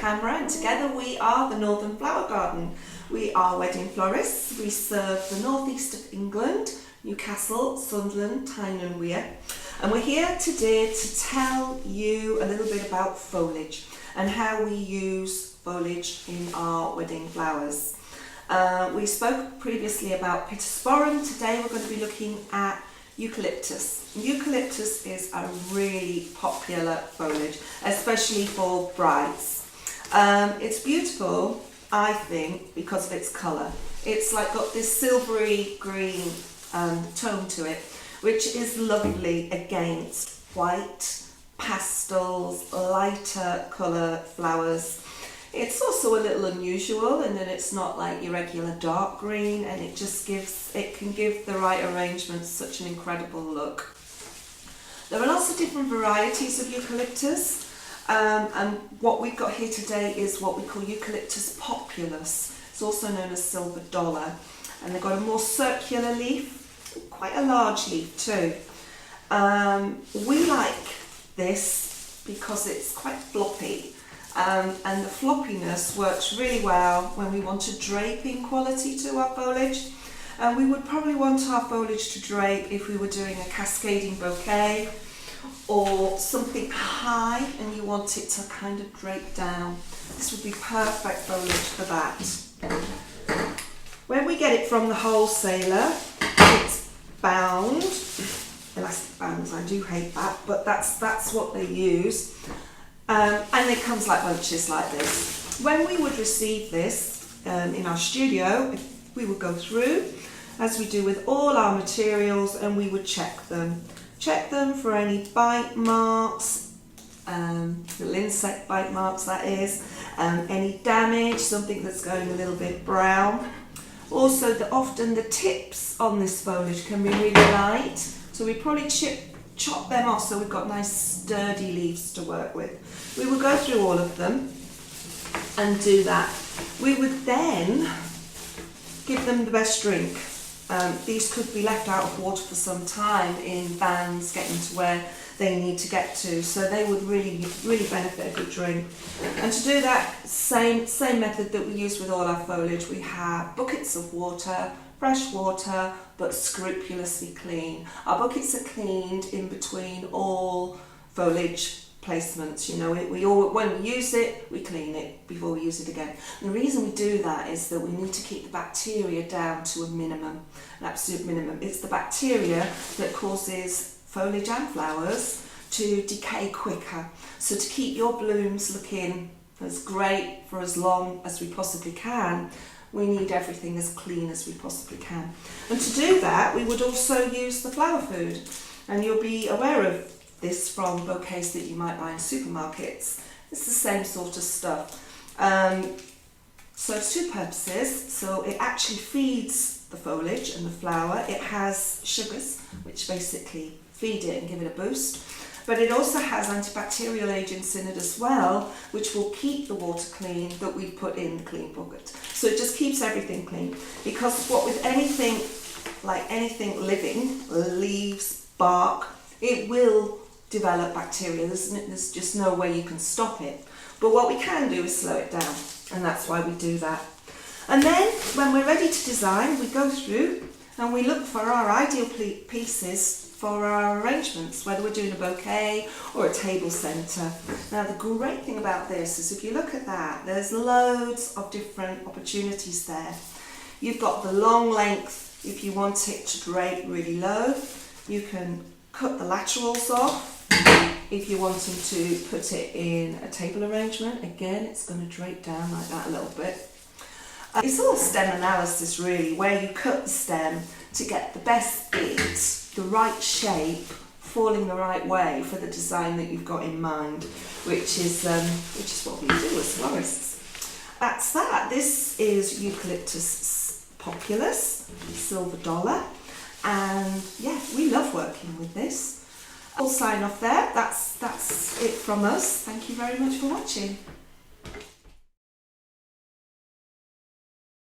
camera, and together we are the Northern Flower Garden. We are wedding florists. We serve the northeast of England, Newcastle, Sunderland, Tyne and Wear. And we're here today to tell you a little bit about foliage and how we use foliage in our wedding flowers. We spoke previously about Pittosporum. Today we're going to be looking at Eucalyptus. Eucalyptus is a really popular foliage, especially for brides. It's beautiful, I think, because of its colour. It's like got this silvery green tone to it, which is lovely against white, pastels, lighter colour flowers. It's also a little unusual in that it's not like your regular dark green, and it can give the right arrangement such an incredible look. There are lots of different varieties of eucalyptus, and what we've got here today is what we call Eucalyptus populus. It's also known as silver dollar, and they've got a more circular leaf, quite a large leaf too. We like this because it's quite floppy. And the floppiness works really well when we want a draping quality to our foliage. We would probably want our foliage to drape if we were doing a cascading bouquet or something high and you want it to kind of drape down. This would be perfect foliage for that. When we get it from the wholesaler, it's bound. Elastic bands, I do hate that, but that's what they use. And it comes like bunches like this. When we would receive this in our studio, we would go through, as we do with all our materials, and we would check them. Check them for any bite marks, little insect bite marks that is, any damage, something that's going a little bit brown. Also, often the tips on this foliage can be really light, so we probably chop them off so we've got nice sturdy leaves to work with. We will go through all of them and do that. We would then give them the best drink. These could be left out of water for some time in vans getting to where they need to get to, so they would really benefit a good drink. And to do that, same method that we use with all our foliage. We have buckets of water, fresh water, but scrupulously clean. Our buckets are cleaned in between all foliage placements. You know, when we use it, we clean it before we use it again. And the reason we do that is that we need to keep the bacteria down to a minimum, an absolute minimum. It's the bacteria that causes foliage and flowers to decay quicker. So to keep your blooms looking as great for as long as we possibly can, we need everything as clean as we possibly can. And to do that, we would also use the flower food. And you'll be aware of this from bouquets that you might buy in supermarkets. It's the same sort of stuff. So it's two purposes. So it actually feeds the foliage and the flower. It has sugars, which basically feed it and give it a boost. But it also has antibacterial agents in it as well, which will keep the water clean that we put in the clean bucket. So it just keeps everything clean. Because what with anything, like anything living, leaves, bark, it will develop bacteria. There's just no way you can stop it. But what we can do is slow it down, and that's why we do that. And then when we're ready to design, we go through and we look for our ideal pieces for our arrangements, whether we're doing a bouquet or a table centre. Now the great thing about this is if you look at that, there's loads of different opportunities there. You've got the long length. If you want it to drape really low, you can cut the laterals off. If you're wanting to put it in a table arrangement, again, it's going to drape down like that a little bit. It's all stem analysis really, where you cut the stem to get the best bit, the right shape, falling the right way for the design that you've got in mind, which is what we do as florists. That's that. This is Eucalyptus populus, silver dollar, and yeah, we love working with this. I'll sign off there. That's it from us. Thank you very much for watching.